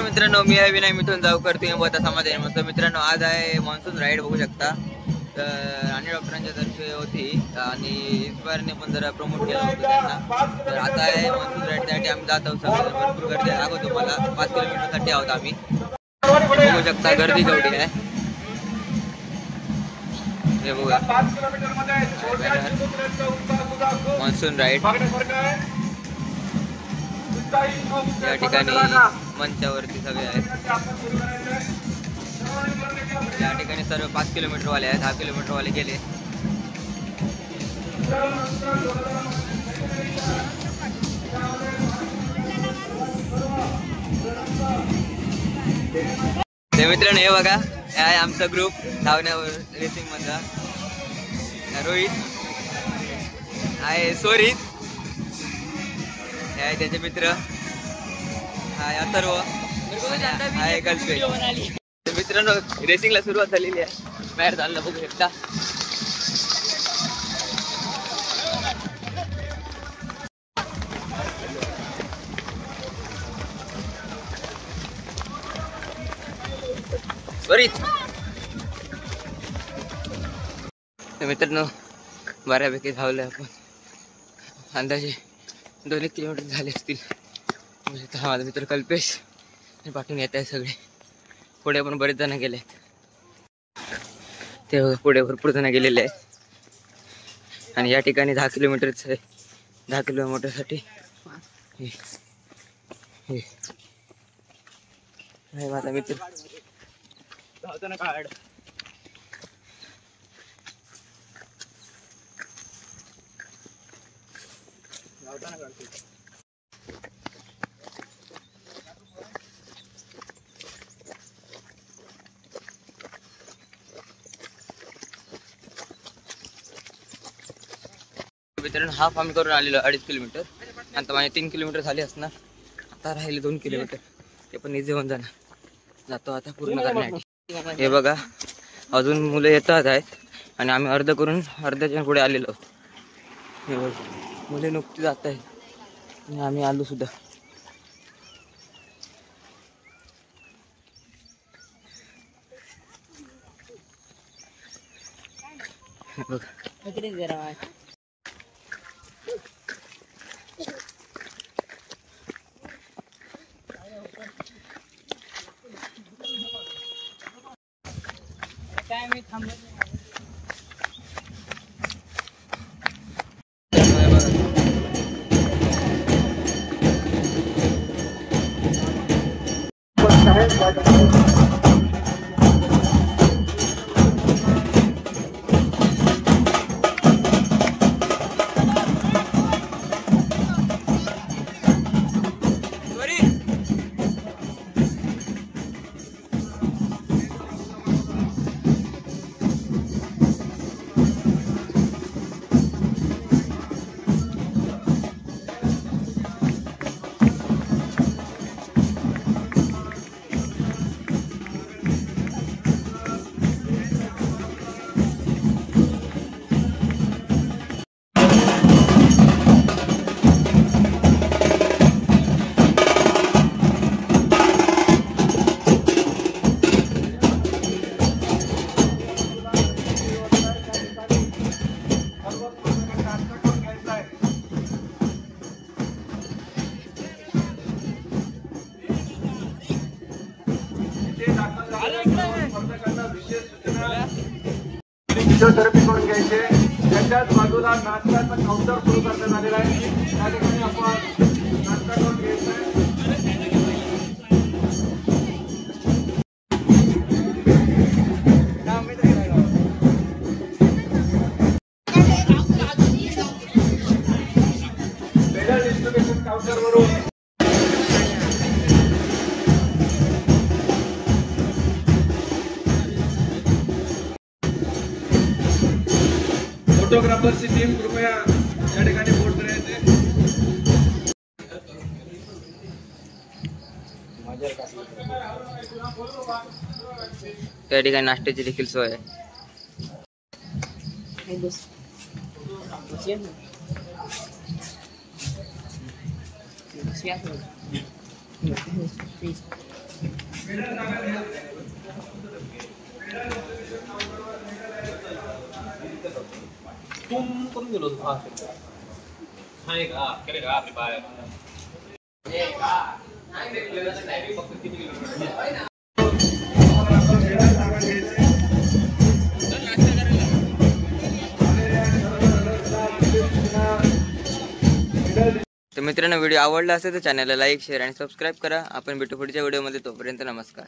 मित्रांनो, मी आहे विनय मिथून जावकर, तुम्ही बघता समाधान. मस्त मित्रांनो, आज आहे मान्सून राईड बघू शकता. तर राणी डॉक्टरांच्या तर्फे होती आणि इन्स्पायरने पण जरा प्रमोट केलं होतं त्यांना. तर आता आहे मान्सून राईडसाठी आम्ही जात आहोत. सगळे भरपूर गर्दी दाखवतो तुम्हाला. 5 किलोमीटरसाठी आहोत आम्ही. बघू शकता गर्दी केवढी आहे हे बघा. मान्सून राईड या ठिकाणी मंचावरती सगळे आहेत. या ठिकाणी सर्व 5 किलोमीटर वाले आहेत. 10 किलोमीटर वाले गेले. ते मित्रांनो, हे बघा, हे आहे आमचा ग्रुप धावण्यावर रेसिंग मधला. रोहित आहे, सोरित हे आहे त्याचे मित्र, हाय अथर्व आहे गर्लफ्रेंड. मित्रांनो, रेसिंगला सुरुवात झालेली आहे. बाहेर चाललं बघू शकता. मित्रांनो, बऱ्यापैकी धावलं आपण. अंदाजे 2 किलोमीटर झाले असतील. हा माझा मित्र कल्पेश पाठवून येत आहे. सगळे पुढे पण बरेच जण गेले. ते पुढे भरपूर जण गेलेले आहेत. आणि या ठिकाणी 10 किलोमीटरच आहे. 10 किलोमीटरसाठी माझा मित्र धावताना काढ. मित्रांनो, हाफ आम्ही करून आलेलो 2.5 किलोमीटर. आता माझे 3 किलोमीटर झाले असणार. आता राहिले 2 किलोमीटर. ते पण इझी होऊन जाणार. जातो आता पूर्ण करण्यासाठी. हे बघा, अजून मुलं येतात आहेत आणि आम्ही अर्ध्याच्या पुढे आलेलो आहोत. हे बघा, मुले नुकती जात आहेत आणि आम्ही आलो सुद्धा. बघा काय मी थांबत फिजिओथेरपी करून घ्यायचे. त्याच्याच बाजूला नाश्त्याचा काउंटर सुरू करण्यात आलेला आहे. त्या ठिकाणी आपण नाश्ता करून घ्यायचा आहे. मेडल डिस्ट्रीब्युशन काउंटरवरून फोटोग्राफरची टीम कृपया या ठिकाणी बोर्ड करायचे. त्या ठिकाणी नाश्त्याची देखील सोय आहे. करून गेलो तर मित्रांनो, व्हिडिओ आवडला असेल तर चॅनलला लाईक, शेअर आणि सबस्क्राईब करा. आपण भेटू पुढच्या व्हिडिओमध्ये. तोपर्यंत नमस्कार.